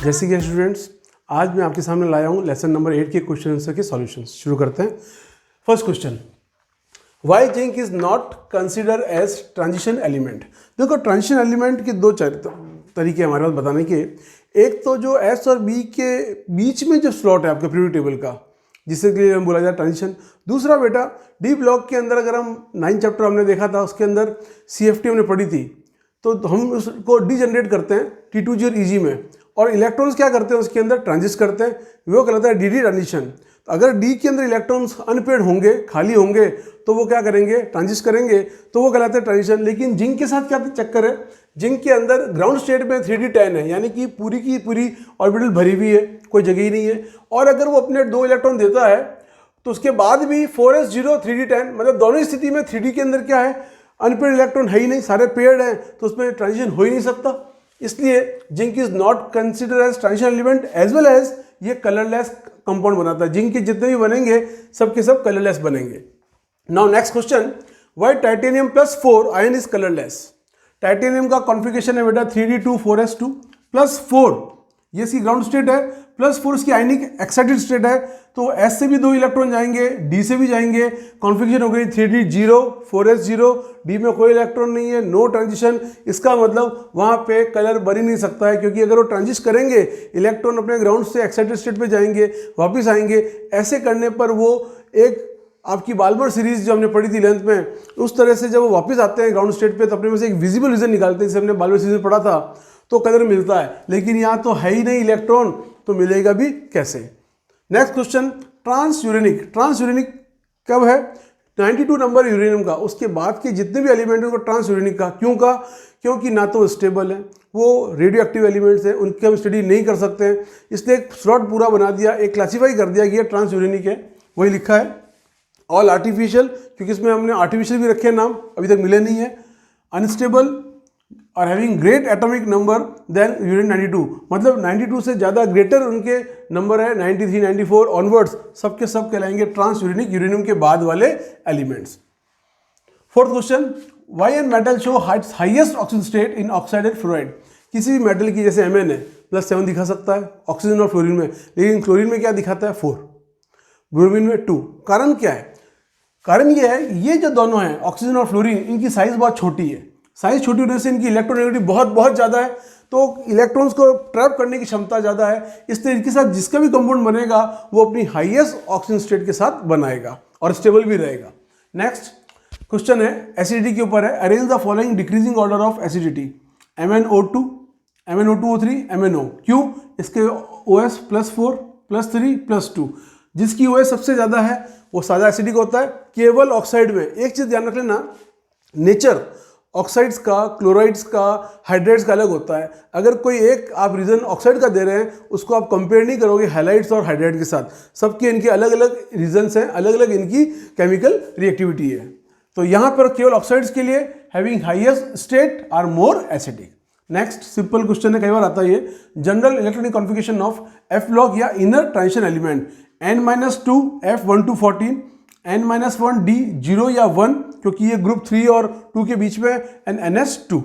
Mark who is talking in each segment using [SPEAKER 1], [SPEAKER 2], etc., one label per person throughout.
[SPEAKER 1] जैसे कि स्टूडेंट्स, आज मैं आपके सामने लाया हूँ लेसन नंबर 8 के क्वेश्चन आंसर के सॉल्यूशंस। शुरू करते हैं। First question, why zinc is not consider as transition element. देखो, ट्रांजिशन एलिमेंट के दो तरीके हमारे पास बताने के। एक तो जो एस और बी के बीच में जो स्लॉट है आपके पीरियोडिक टेबल का, जिसे के लिए हम बोला जाए ट्रांजिशन। दूसरा बेटा, डी ब्लॉक के अंदर अगर हम 9 चैप्टर हमने देखा था, उसके अंदर CFT हमने पढ़ी थी, तो हम उसको डी जनरेट करते हैं T2G और EG में, और इलेक्ट्रॉन्स क्या करते हैं उसके अंदर ट्रांजिस्ट करते हैं, वो कहलाता है DD ट्रांजिशन। तो अगर डी के अंदर इलेक्ट्रॉन्स अनपेड होंगे, खाली होंगे, तो वो क्या करेंगे, ट्रांजिस्ट करेंगे, तो वो कहलाता है ट्रांजिशन। लेकिन जिंक के साथ क्या चक्कर है, जिंक के अंदर ग्राउंड स्टेट में 3D10 है, यानी कि पूरी की पूरी ऑर्बिटल भरी हुई है, कोई जगह ही नहीं है। और अगर वो अपने 2 इलेक्ट्रॉन देता है तो उसके बाद भी 4s0 3D10, मतलब दोनों स्थिति में 3D के अंदर क्या है, अनपेड इलेक्ट्रॉन है ही नहीं, सारे पेड हैं, तो उसमें ट्रांजिशन हो ही नहीं सकता। इसलिए zinc is not consider as transition element, as well as ये कलरलेस कंपाउंड बनाता है। जिंक के जितने भी बनेंगे सब के सब कलरलेस बनेंगे। Now next question, why titanium +4 ion is colourless. Titanium का कॉन्फ़िगरेशन है बेटा 3D2 4s2 +4, ये इसकी ग्राउंड स्टेट है, +4 इसकी आयनिक एक्साइटेड स्टेट है। तो S से भी 2 इलेक्ट्रॉन जाएंगे, D से भी जाएंगे, कॉन्फ़िगरेशन हो गई 3D0 4s0, D में कोई इलेक्ट्रॉन नहीं है, नो ट्रांजिशन। इसका मतलब वहाँ पे कलर बन ही नहीं सकता है, क्योंकि अगर वो ट्रांजिस्ट करेंगे, इलेक्ट्रॉन अपने ग्राउंड से एक्साइटेड स्टेट पे जाएंगे, वापस आएंगे। ऐसे करने पर वो एक आपकी बाल्मर सीरीज जो हमने पढ़ी थी 11th में, उस तरह से जब वो वापस आते हैं ग्राउंड स्टेट पे, तो अपने में से एक विजिबल रीजन निकालते हैं, जिसे हमने बाल्मर सीरीज में पढ़ा था, तो कलर मिलता है। लेकिन यहाँ तो है ही नहीं इलेक्ट्रॉन, तो मिलेगा भी कैसे। Next question, transuranic. Transuranic कब है, 92 नंबर यूरेनियम का, उसके बाद के जितने भी एलिमेंट हैं उनको ट्रांस यूरेनिक का। क्यों का, क्योंकि ना तो स्टेबल है, वो रेडियो एक्टिव एलिमेंट्स हैं, उनकी हम स्टडी नहीं कर सकते हैं, इसलिए एक स्लॉट पूरा बना दिया, एक क्लासीफाई कर दिया कि ये ट्रांस यूरेनिक है। वही लिखा है। ऑल आर्टिफिशियल, क्योंकि इसमें हमने आर्टिफिशियल भी रखे हैं नाम, अभी तक मिले नहीं है। अनस्टेबल और having great atomic number than uranium 92, मतलब 92 से ज़्यादा ग्रेटर उनके नंबर है, 93 94 ऑनवर्ड्स, सबके सब कहलाएंगे ट्रांस यूरेनिक, यूरेनियम के बाद वाले elements. Fourth question, why an metal show highest oxygen state in oxided fluoride. किसी भी मेटल की, जैसे Mn है, +7 दिखा सकता है ऑक्सीजन और फ्लोरीन में, लेकिन क्लोरीन में क्या दिखाता है 4, ब्रोमीन में 2। कारण क्या है, कारण ये है, ये जो दोनों हैं ऑक्सीजन और फ्लोरीन, इनकी साइज बहुत छोटी है। साइज छोटी होने से इनकी इलेक्ट्रोनेगेटिव बहुत बहुत ज़्यादा है, तो इलेक्ट्रॉन्स को ट्रैप करने की क्षमता ज़्यादा है। इसलिए इनके साथ जिसका भी कंपाउंड बनेगा वो अपनी हाईएस्ट ऑक्सीजन स्टेट के साथ बनाएगा और स्टेबल भी रहेगा। नेक्स्ट क्वेश्चन है एसिडिटी के ऊपर है। Arrange the following decreasing order of acidity. MnO2, MnO2O3, MnO। क्यों, इसके OS +4 +3 +2, जिसकी OS सबसे ज़्यादा है वो सादा एसिडिक होता है। केवल ऑक्साइड में एक चीज़ ध्यान रख लेना, नेचर ऑक्साइड्स का, क्लोराइड्स का, हाइड्राइड्स का अलग होता है। अगर कोई एक आप रीजन ऑक्साइड का दे रहे हैं, उसको आप कंपेयर नहीं करोगे हैलाइड्स और हाइड्राइड के साथ, सबके इनके अलग अलग रीजन्स हैं, अलग अलग इनकी केमिकल रिएक्टिविटी है। तो यहाँ पर केवल ऑक्साइड्स के लिए having highest state are more acidic. Next simple question है, कई बार आता है ये, general electronic configuration of F block या inner transition element N-2 F1 N-1 D 0 या 1, क्योंकि ये ग्रुप 3 और 2 के बीच में NS2।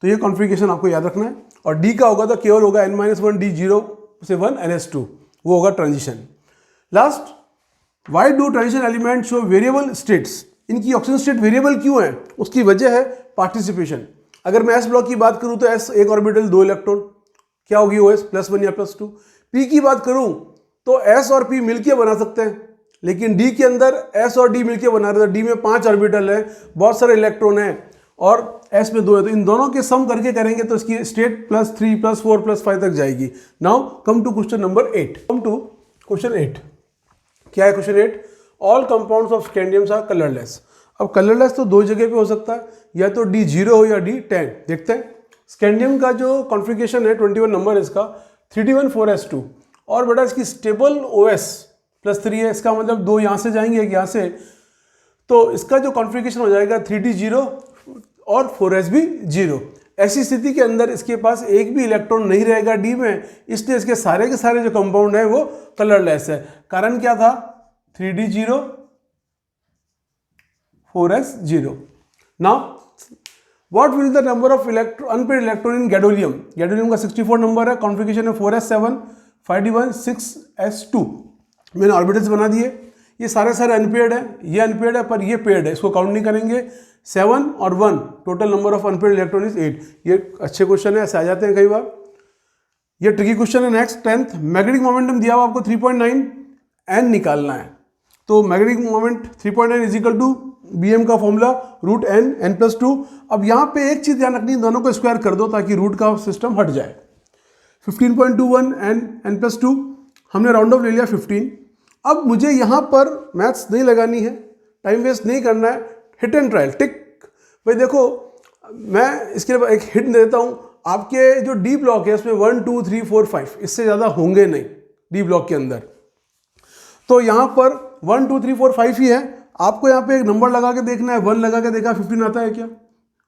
[SPEAKER 1] तो ये कॉन्फ़िगरेशन आपको याद रखना है। और D का होगा तो केवल होगा N-1 D 0 से 1 NS2, वो होगा transition. Last, why do transition element show variable states. इनकी ऑक्सीजन स्टेट वेरिएबल क्यों है, उसकी वजह है पार्टिसिपेशन। अगर मैं S ब्लॉक की बात करूँ तो S एक ऑर्बिटल 2 इलेक्ट्रॉन, क्या होगी OS +1 या +2। P की बात करूँ तो S और P मिलकर बना सकते हैं, लेकिन D के अंदर S और D मिलकर बना रहे थे। D में 5 ऑर्बिटल है, बहुत सारे इलेक्ट्रॉन हैं, और S में 2 है, तो इन दोनों के सम करके करेंगे तो इसकी स्टेट +3 +4 +5 तक जाएगी। Now come to question number 8। Come to question 8। क्या है question 8, all compounds of scandiums are colourless. अब कलरलेस तो 2 जगह पे हो सकता है, या तो D0 हो या D10। देखते हैं स्कैंडियम का जो कॉन्फ़िगरेशन है 21 नंबर इसका 3D1 4s2, और बेटा इसकी स्टेबल OS +3 है, इसका मतलब 2 यहाँ से जाएंगे, एक यहाँ से, तो इसका जो कॉन्फ़िगरेशन हो जाएगा 3D0 और 4s भी 0। ऐसी स्थिति के अंदर इसके पास एक भी इलेक्ट्रॉन नहीं रहेगा D में, इसलिए इसके सारे के सारे जो कंपाउंड है वो कलरलेस है। कारण क्या था, 3D0 4s0। Now what will the number of unpaired electron in gadolinium? Gadolinium का 64 नंबर है, कॉन्फ़िगरेशन है 4s7 5d1 6s2। मैंने ऑर्बिटल्स बना दिए, ये सारे अनपेड है, ये अनपेड है पर ये पेड है, इसको काउंट नहीं करेंगे। 7 और 1 total number of unpaired electron is 8। ये अच्छे क्वेश्चन है, ऐसे आ जाते हैं कई बार। ये ट्रिकी क्वेश्चन है। नेक्स्ट 10th, मैग्नेटिक मोमेंटम दिया हुआ आपको 3.9, एन निकालना है। तो magnetic moment 3.9 is equal to bm का formula root n n plus 2। अब यहाँ पे एक चीज ध्यान रखनी, दोनों को स्क्वायर कर दो ताकि रूट का सिस्टम हट जाए। 15.21 एन प्लस 2, हमने राउंड ऑफ ले लिया 15। अब मुझे यहाँ पर मैथ्स नहीं लगानी है, टाइम वेस्ट नहीं करना है, हिट एंड ट्रायल टिक। भाई देखो, मैं इसके लिए एक हिट दे देता हूँ, आपके जो डी ब्लॉक है उसमें 1 2 3 4 5 इससे ज़्यादा होंगे नहीं डी ब्लॉक के अंदर। तो यहाँ पर 1 2 3 4 5 ही है, आपको यहाँ पे एक नंबर लगा के देखना है। 1 लगा के देखा 15 आता है क्या?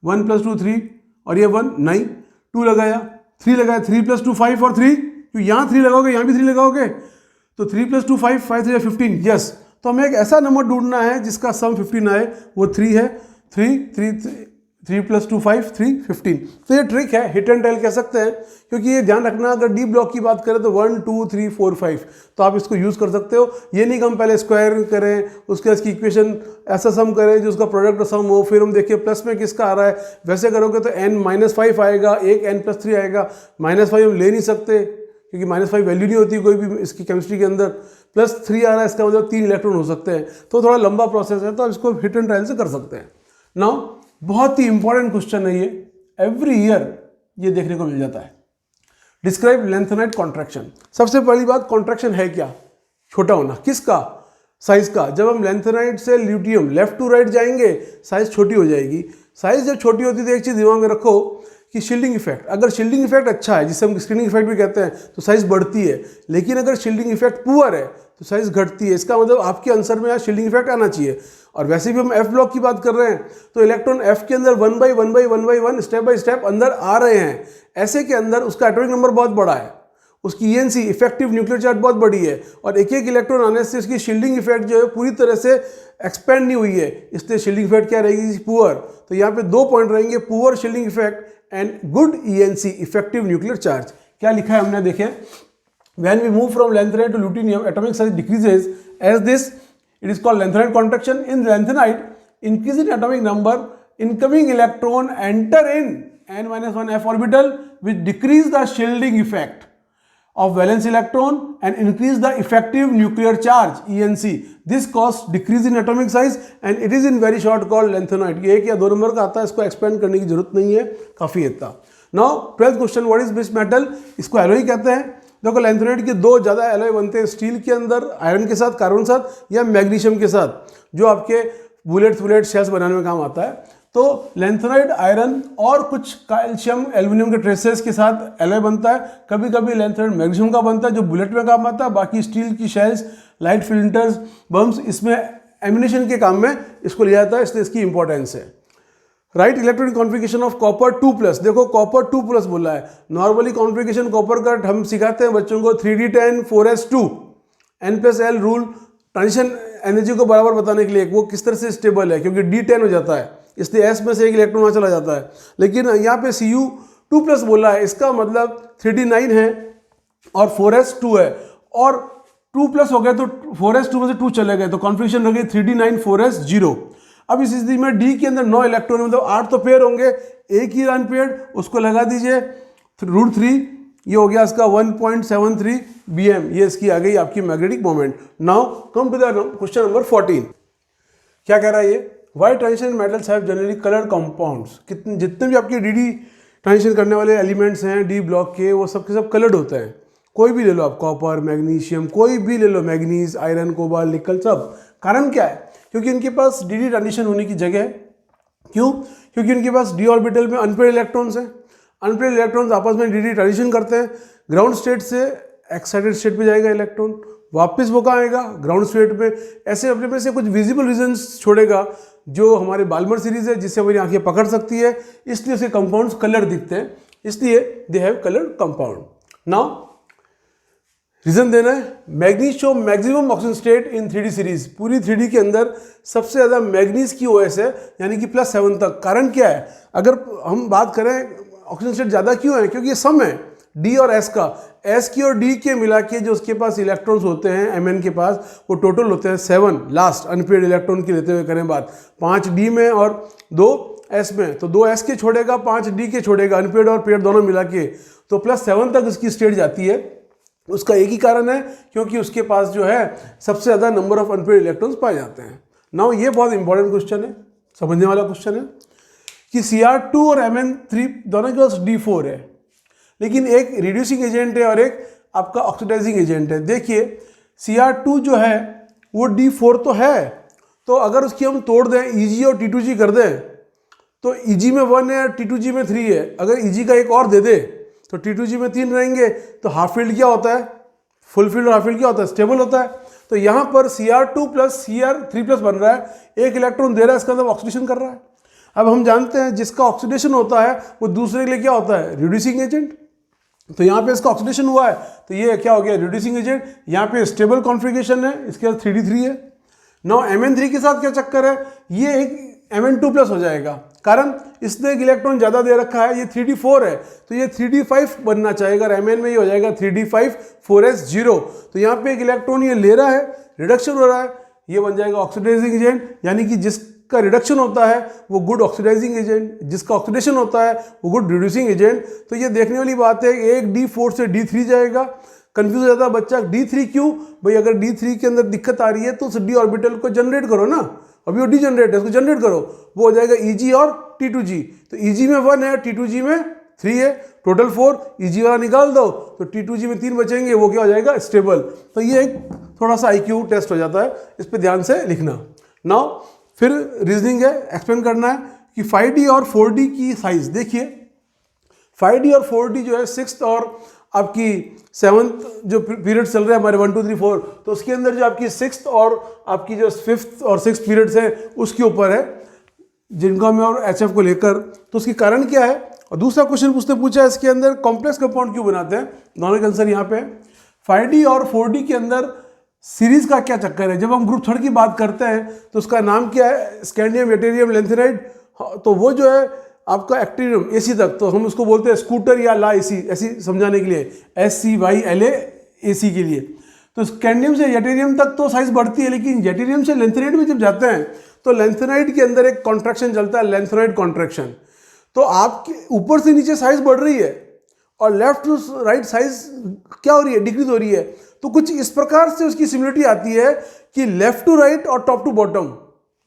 [SPEAKER 1] 1 + 2 3 और ये 1 नहीं, 2 लगाया, 3 लगाया, 3 + 2 5 और 3, तो यहाँ 3 लगाओगे यहाँ भी 3 लगाओगे, तो 3 + 2 5 5 3 15। यस, तो हमें एक ऐसा नंबर ढूंढना है जिसका सम 15 आए, वो 3 है। 3 + 2 5 3 15। तो ये ट्रिक है, हिट एंड टेल कह सकते हैं, क्योंकि ये ध्यान रखना अगर डी ब्लॉक की बात करें तो 1 2 3 4 5, तो आप इसको यूज़ कर सकते हो। ये नहीं कि हम पहले स्क्वायर करें, उसके इसकी इक्वेशन ऐसा सम करें जो उसका प्रोडक्ट सम हो, फिर हम देखिए प्लस में किसका आ रहा है। वैसे करोगे तो n -5 आएगा, एक n + 3 आएगा। -5 हम ले नहीं सकते क्योंकि -5 वैल्यू नहीं होती कोई भी इसकी केमिस्ट्री के अंदर। +3 आ रहा है, इसका मतलब 3 इलेक्ट्रॉन हो सकते हैं, तो थोड़ा लंबा प्रोसेस है, तो आप इसको हिट एंड ट्रायल से कर सकते हैं। नाउ बहुत ही इंपॉर्टेंट क्वेश्चन है ये, एवरी ईयर ये देखने को मिल जाता है। Describe lanthanide contraction. सबसे पहली बात, कॉन्ट्रैक्शन है क्या? छोटा होना। किसका? साइज का। जब हम लेंथेनाइट से ल्यूटियम लेफ्ट टू राइट जाएंगे, साइज छोटी हो जाएगी। साइज जब छोटी होती है तो एक चीज दिमाग में रखो कि शील्डिंग इफेक्ट, अगर शील्डिंग इफेक्ट अच्छा है, जिसे हम स्क्रीनिंग इफेक्ट भी कहते हैं, तो साइज बढ़ती है। लेकिन अगर शील्डिंग इफेक्ट पुअर है तो साइज घटती है। इसका मतलब आपके आंसर में यहाँ शील्डिंग इफेक्ट आना चाहिए। और वैसे भी हम एफ ब्लॉक की बात कर रहे हैं, तो इलेक्ट्रॉन एफ के अंदर 1 by 1 by 1 by 1 step by step अंदर आ रहे हैं। ऐसे के अंदर उसका एटॉमिक नंबर बहुत बड़ा है, उसकी ENC इफेक्टिव न्यूक्लियर चार्ज बहुत बड़ी है, और एक एक इलेक्ट्रॉन आने से उसकी शील्डिंग इफेक्ट जो है पूरी तरह से एक्सपेंड नहीं हुई है, इसलिए शील्डिंग इफेक्ट क्या रहेगी? पुअर। तो यहाँ पे 2 पॉइंट रहेंगे, poor shielding effect and good ENC effective nuclear charge. क्या लिखा है हमने, देखें। When we move from lanthanide to lutetium, atomic size decreases as this. It is called lanthanide contraction. In lanthanide, increase in atomic number, incoming electron enter in n-1 f orbital, which decrease the shielding effect of valence electron and increase the effective nuclear charge ENC. This causes decrease in atomic size and it is in very short called lanthanide. ये 1 या 2 number का आता है, इसको expand करने की जरूरत नहीं है, काफी इतना। Now 12th question, what is बिस मेटल? इसको एलॉय कहते हैं। देखो, लैंथेनाइट के 2 ज़्यादा एलॉय बनते हैं, स्टील के अंदर आयरन के साथ, कार्बन के साथ, या मैग्नीशियम के साथ, जो आपके बुलेट शेल्स बनाने में काम आता है। तो लैंथेनाइट आयरन और कुछ कैल्शियम एल्यूमिनियम के ट्रेसेस के साथ एलॉय बनता है। कभी कभी लैंथेनाइट मैग्नीशियम का बनता है जो बुलेट में काम आता है। बाकी स्टील की शेल्स, लाइट फिल्टर्स, बम्स, इसमें एम्यूनिशन के काम में इसको लिया जाता है, इसलिए इसकी इंपॉर्टेंस है। Right electronic configuration of copper 2+। देखो, कॉपर 2+ बोला है। नॉर्मली कॉन्फ़िगरेशन कॉपर का हम सिखाते हैं बच्चों को 3d10 4s2 n+l rule, transition energy को बराबर बताने के लिए वो किस तरह से स्टेबल है, क्योंकि d10 हो जाता है, इसलिए s में से एक इलेक्ट्रॉन वहाँ चला जाता है। लेकिन यहाँ पे Cu 2+ बोला है, इसका मतलब 3d9 है और 4s2 है, और 2+ हो गए तो 4s2 में से 2 चले गए, तो कॉन्फ़िगरेशन रह गई 3d9 4s0। अब इस स्थिति में डी के अंदर 9 इलेक्ट्रॉन, मतलब 8 तो पेयर होंगे, एक ही अनपेयर्ड, उसको लगा दीजिए √3, ये हो गया इसका 1.73 bm, ये इसकी आ गई आपकी magnetic moment. Now come to the question number 14। क्या कह रहा है ये? Why transition metals have generally coloured compounds. कितने जितने भी आपके डी ट्रांजिशन करने वाले एलिमेंट्स हैं डी ब्लॉक के, वो सब के सब कलर्ड होते हैं। कोई भी ले लो आप, कॉपर, मैग्नीशियम, कोई भी ले लो, मैग्नीज, आयरन, कोबाल्ट, निकल, सब। कारण क्या है? क्योंकि इनके पास डी ट्रांजिशन होने की जगह है। क्यों? क्योंकि इनके पास डी ऑर्बिटल में अनपेयर्ड इलेक्ट्रॉन्स हैं। अनपेयर्ड इलेक्ट्रॉन्स आपस में डी ट्रांजिशन करते हैं। ग्राउंड स्टेट से एक्साइटेड स्टेट पे जाएगा इलेक्ट्रॉन, वापस वो कहाँ आएगा? ग्राउंड स्टेट पे। ऐसे अपने में से कुछ विजिबल रीजन्स छोड़ेगा, जो हमारे बाल्मर सीरीज है, जिससे हमारी आंखें पकड़ सकती है, इसलिए उसके कंपाउंड्स कलर दिखते हैं, इसलिए they have coloured compound. Now reason देना है। Manganese show maximum oxygen state in 3D series, पूरी 3D के अंदर सबसे ज़्यादा मैग्नीज की OS है, यानी कि +7 तक। कारण क्या है? अगर हम बात करें ऑक्सीजन स्टेट ज़्यादा क्यों है, क्योंकि ये सम है D और S का, S की और D के मिला के जो उसके पास इलेक्ट्रॉन्स होते हैं Mn के पास, वो टोटल होते हैं 7 लास्ट अनपेड इलेक्ट्रॉन की लेते हुए करें बात, 5 D में और 2 S में, तो 2 S के छोड़ेगा 5 D के छोड़ेगा, अनपेड और पेड दोनों मिला के, तो +7 तक इसकी स्टेट जाती है। उसका एक ही कारण है, क्योंकि उसके पास जो है सबसे ज़्यादा नंबर ऑफ अनपेड इलेक्ट्रॉन्स पाए जाते हैं। नाउ ये बहुत इंपॉर्टेंट क्वेश्चन है, समझने वाला क्वेश्चन है कि Cr2 और Mn3 दोनों के पास D4 है, लेकिन एक रिड्यूसिंग एजेंट है और एक आपका ऑक्सीडाइजिंग एजेंट है। देखिए Cr2 जो है वो D4 तो है, तो अगर उसकी हम तोड़ दें Eg और T2G कर दें, तो Eg में 1 है, T2G में 3 है। अगर Eg का एक और दे दे तो T2G में 3 रहेंगे, तो हाफ फील्ड क्या होता है, फुल फील्ड और हाफ फील्ड क्या होता है, स्टेबल होता है। तो यहाँ पर Cr2 प्लस Cr3 बन रहा है, एक इलेक्ट्रॉन दे रहा है, इसका मतलब ऑक्सीडेशन कर रहा है। अब हम जानते हैं जिसका ऑक्सीडेशन होता है वो दूसरे के लिए क्या होता है, रिड्यूसिंग एजेंट। तो यहाँ पे इसका ऑक्सीडेशन हुआ है, तो ये क्या हो गया, रिड्यूसिंग एजेंट। यहाँ पे स्टेबल कॉन्फ़िगरेशन है, इसके साथ 3D3 है। नाउ Mn3 के साथ क्या चक्कर है, ये एक Mn2 प्लस हो जाएगा, कारण इसने एक इलेक्ट्रॉन ज़्यादा दे रखा है, ये 3D4 है, तो ये 3D5 बनना चाहिए। अगर Mn में ये हो जाएगा 3D5 4s0, तो यहाँ पे एक इलेक्ट्रॉन ये ले रहा है, रिडक्शन हो रहा है, ये बन जाएगा ऑक्सीडाइजिंग एजेंट, यानी कि जिसका रिडक्शन होता है वो गुड ऑक्सीडाइजिंग एजेंट, जिसका ऑक्सीडेशन होता है वो गुड रिड्यूसिंग एजेंट। तो ये देखने वाली बात है, एक D4 से D3 जाएगा। कंफ्यूज हो जाता है बच्चा, D3 क्यों भाई, अगर D3 के अंदर दिक्कत आ रही है तो उस D ऑर्बिटल को जनरेट करो ना, अभी वो डीजनरेट है, उसको जनरेट करो, वो हो जाएगा Eg और T2G। तो Eg में 1 है, T2G में 3 है, टोटल 4, Eg वाला निकाल दो तो T2G में 3 बचेंगे, वो क्या हो जाएगा, स्टेबल। तो ये एक थोड़ा सा IQ टेस्ट हो जाता है, इस पर ध्यान से लिखना। नाउ फिर रीजनिंग है, एक्सप्लेन करना है कि 5D और 4D की साइज। देखिए 5D और 4D जो है 6th और आपकी 7th जो पीरियड चल रहे हैं हमारे 1 2 3 4, तो उसके अंदर जो आपकी 6th और आपकी जो 5th और 6th पीरियड्स हैं उसके ऊपर है, जिनका में और HF को लेकर। तो उसकी कारण क्या है, और दूसरा क्वेश्चन उसने पूछा है इसके अंदर कॉम्प्लेक्स कंपाउंड क्यों बनाते हैं, दोनों के आंसर यहाँ पे है। 5D और 4D के अंदर सीरीज का क्या चक्कर है, जब हम ग्रुप 3 की बात करते हैं तो उसका नाम क्या है, स्कैंडियम एटेरियम लेंथेनाइड, तो वो जो है आपका एक्टिनियम AC तक, तो हम उसको बोलते हैं स्कूटर या ला AC, ऐसी समझाने के लिए SCYLA AC के लिए। तो स्कैंडियम से एटेरियम तक तो साइज बढ़ती है, लेकिन एटेरियम से लेंथेनाइड में जब जाते हैं तो लेंथेनाइड के अंदर एक कॉन्ट्रैक्शन चलता है, लेंथेनाइड कॉन्ट्रैक्शन। तो आपके ऊपर से नीचे साइज बढ़ रही है और लेफ्ट टू राइट साइज क्या हो रही है, डिक्रीज हो रही है। तो कुछ इस प्रकार से उसकी सिमिलरिटी आती है कि लेफ्ट टू राइट और टॉप टू बॉटम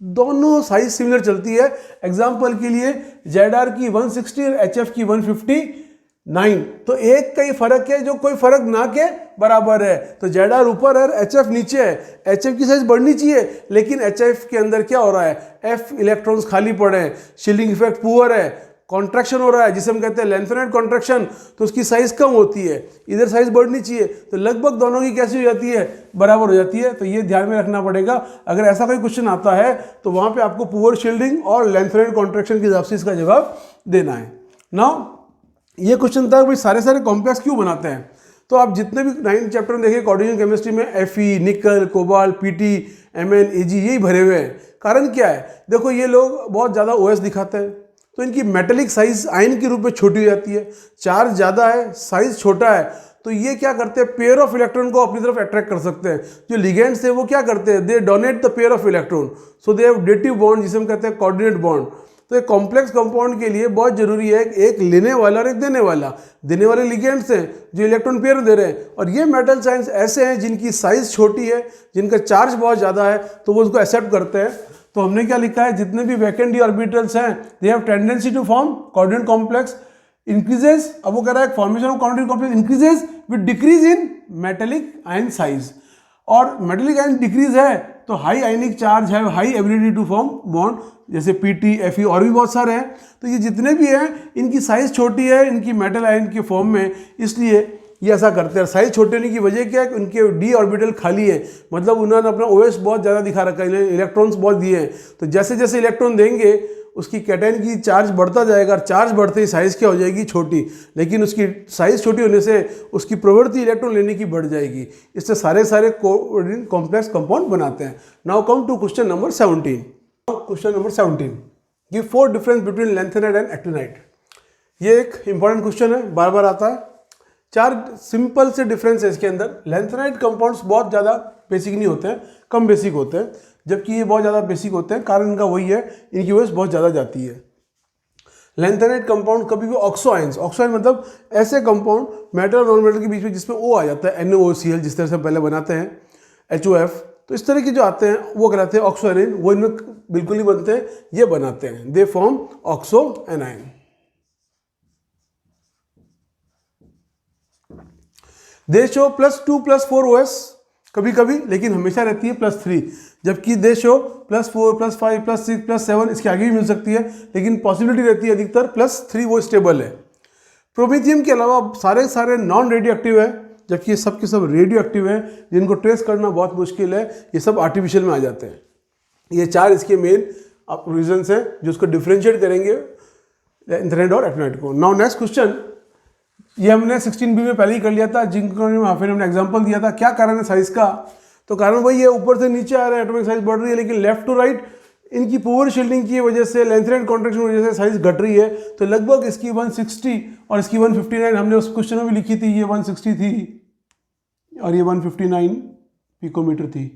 [SPEAKER 1] दोनों साइज सिमिलर चलती है। एग्जाम्पल के लिए ZR की 160 और HF की 159, तो एक का ही फर्क है जो कोई फर्क ना के बराबर है। तो ZR ऊपर है, HF नीचे है। HF की साइज बढ़नी चाहिए, लेकिन HF के अंदर क्या हो रहा है, F इलेक्ट्रॉन्स खाली पड़े हैं, शील्डिंग इफेक्ट पुअर है, कॉन्ट्रैक्शन हो रहा है जिसे हम कहते हैं लेंथेनाइड कॉन्ट्रैक्शन, तो उसकी साइज कम होती है, इधर साइज बढ़नी चाहिए, तो लगभग दोनों की कैसी हो जाती है, बराबर हो जाती है। तो ये ध्यान में रखना पड़ेगा, अगर ऐसा कोई क्वेश्चन आता है तो वहाँ पे आपको पुअर शील्डिंग और लेंथेनाइड कॉन्ट्रैक्शन के हिसाब से इसका जवाब देना है। नाउ ये क्वेश्चन था भाई सारे कॉम्प्लेक्स क्यों बनाते हैं, तो आप जितने भी 9th चैप्टर में देखिए कोऑर्डिनेशन केमिस्ट्री में Fe, निकल, कोबाल्ट, Pt, Mn, Ag यही भरे हुए हैं। कारण क्या है, देखो ये लोग बहुत ज़्यादा OS दिखाते हैं तो इनकी मेटेलिक साइज आयन के रूप में छोटी हो जाती है, चार्ज ज़्यादा है, साइज छोटा है, तो ये क्या करते हैं, पेयर ऑफ इलेक्ट्रॉन को अपनी तरफ अट्रैक्ट कर सकते हैं। जो लिगेंड्स है वो क्या करते हैं, they donate the pair of electron, so they have dative bond जिसे हम कहते हैं कोऑर्डिनेट बॉन्ड। तो एक कॉम्प्लेक्स कंपाउंड के लिए बहुत जरूरी है एक लेने वाला और एक देने वाला। देने वाले लिगेंड्स हैं जो इलेक्ट्रॉन पेयर दे रहे हैं, और ये मेटल साइंस ऐसे हैं जिनकी साइज छोटी है, जिनका चार्ज बहुत ज़्यादा है, तो वो उसको एक्सेप्ट करते हैं। तो हमने क्या लिखा है, जितने भी वैकेंट ऑर्बिटल्स हैं they have tendency to form coordinate complex increases. अब वो कह रहा है formation of coordinate complex increases with decrease in metallic ion size, और मेटेलिक आयन डिक्रीज है तो हाई आयनिक चार्ज है, high ability to form bond, जैसे Pt, Fe और भी बहुत सारे हैं। तो ये जितने भी हैं इनकी साइज छोटी है इनकी मेटल आयन के फॉर्म में, इसलिए ये ऐसा करते हैं। साइज छोटे होने की वजह क्या है, उनके D ऑर्बिटल खाली है, मतलब उन्होंने अपना OS बहुत ज़्यादा दिखा रखा है, इलेक्ट्रॉन्स बहुत दिए हैं। तो जैसे जैसे इलेक्ट्रॉन देंगे उसकी कैटायन की चार्ज बढ़ता जाएगा, चार्ज बढ़ते ही साइज़ क्या हो जाएगी, छोटी, लेकिन उसकी साइज़ छोटी होने से उसकी प्रवृत्ति इलेक्ट्रॉन लेने की बढ़ जाएगी। इससे सारे कोऑर्डिनेट कॉम्प्लेक्स कंपाउंड बनाते हैं। Now come to question number 17। Question number 17, give 4 difference between lanthanide and actinide. ये एक इंपॉर्टेंट क्वेश्चन है, बार बार आता है। 4 सिंपल से डिफरेंस है इसके अंदर। लैंथेनाइड कंपाउंड्स बहुत ज़्यादा बेसिक नहीं होते हैं, कम बेसिक होते हैं, जबकि ये बहुत ज़्यादा बेसिक होते हैं। कारण इनका वही है, इनकी वजह बहुत ज़्यादा जाती है। लैंथेनाइड कंपाउंड कभी भी ऑक्सो आयन मतलब ऐसे कंपाउंड मेटल और नॉन मेटल के बीच में जिसमें O आ जाता है, NaOCl, जिस तरह से पहले बनाते हैं, HOF, तो इस तरह के जो आते हैं वो कहलाते हैं ऑक्सो एनाइन। वो इनमें बिल्कुल नहीं बनते हैं, ये बनाते हैं, they form oxo A9. They show +2 +4 OS कभी कभी, लेकिन हमेशा रहती है +3, जबकि दे शो +4 +5 +6 +7, इसके आगे भी मिल सकती है, लेकिन पॉसिबिलिटी रहती है अधिकतर +3, वो स्टेबल है। प्रोमेथियम के अलावा सारे नॉन रेडियो एक्टिव है, जबकि ये सब के सब रेडियो एक्टिव है, जिनको ट्रेस करना बहुत मुश्किल है, ये सब आर्टिफिशियल में आ जाते हैं। ये 4 इसके मेन रीजन्स हैं जो उसको डिफ्रेंशिएट करेंगे लैंथेनाइड और एक्टिनाइड को। नाउ नेक्स्ट क्वेश्चन, ये हमने 16B में पहले ही कर लिया था, जिनको हमने एग्जांपल दिया था। क्या कारण है साइज का? तो कारण वही है, ऊपर से नीचे आ रहा है, एटॉमिक साइज बढ़ रही है, लेकिन लेफ्ट टू राइट इनकी पोअर शील्डिंग की वजह से, लैंथेनाइड कॉन्ट्रैक्शन की वजह से साइज घट रही है। तो लगभग इसकी 160 और इसकी 159, हमने उस क्वेश्चन में भी लिखी थी, ये 160 थी और ये 159 पिकोमीटर थी।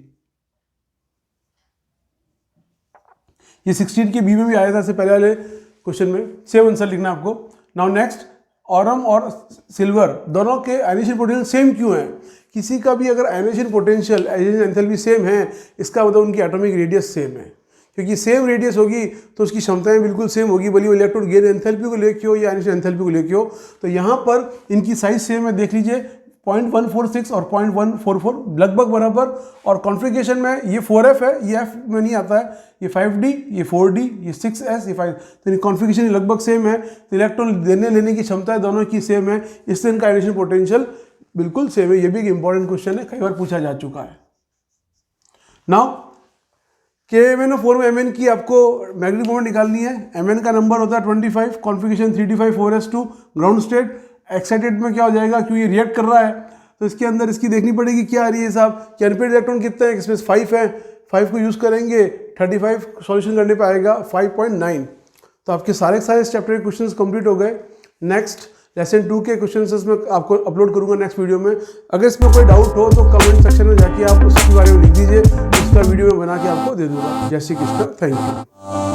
[SPEAKER 1] ये 16 के बी में भी आया था, इससे पहले वाले क्वेश्चन में। सेम आंसर लिखना आपको। नाउ नेक्स्ट, ऑरम और सिल्वर दोनों के आयनाइजेशन पोटेंशियल सेम क्यों है? किसी का भी अगर ionisation potential, ionisation enthalpy same है, इसका मतलब उनकी एटॉमिक रेडियस सेम है, क्योंकि सेम रेडियस होगी तो उसकी क्षमताएं बिल्कुल सेम होगी, भले वो इलेक्ट्रॉन गेन एंथैल्पी को लेके हो या आयनाइजेशन एंथैल्पी को लेके हो। तो यहाँ पर इनकी साइज सेम है, देख लीजिए 0.146 और 0.144 लगभग बराबर। और कॉन्फ़िगरेशन में ये 4F है, ये F में नहीं आता है, ये 5D, ये 4D, ये 6S, ये 5, तो कॉन्फ़िगरेशन लगभग सेम है। तो इलेक्ट्रॉन देने लेने की क्षमता दोनों की सेम है, इससे इनका आयनाइजेशन पोटेंशियल बिल्कुल सेम है। ये भी एक इंपॉर्टेंट क्वेश्चन है, कई बार पूछा जा चुका है। नाउ KMnO4 में Mn की आपको मैग्नेटिक मोमेंट निकालनी है। Mn का नंबर होता है 25, configuration 3d5-4s2, ground state. Excited में क्या हो जाएगा, क्यों ये रिएक्ट कर रहा है, तो इसके अंदर इसकी देखनी पड़ेगी क्या आ रही है साहब, कि अनपेड इलेक्ट्रॉन कितने हैं, इसमें 5 है, 5 को यूज़ करेंगे, 35 सॉल्यूशन करने पे आएगा 5.9। तो आपके सारे चैप्टर के क्वेश्चंस कंप्लीट हो गए। नेक्स्ट लेसन 2 के क्वेश्चंस मैं आपको अपलोड करूंगा नेक्स्ट वीडियो में। अगर इसमें कोई डाउट हो तो कमेंट सेक्शन में जाके आप उसके बारे में लिख दीजिए, उसका वीडियो में बना के आपको दे दूंगा। जय श्री कृष्ण, थैंक यू।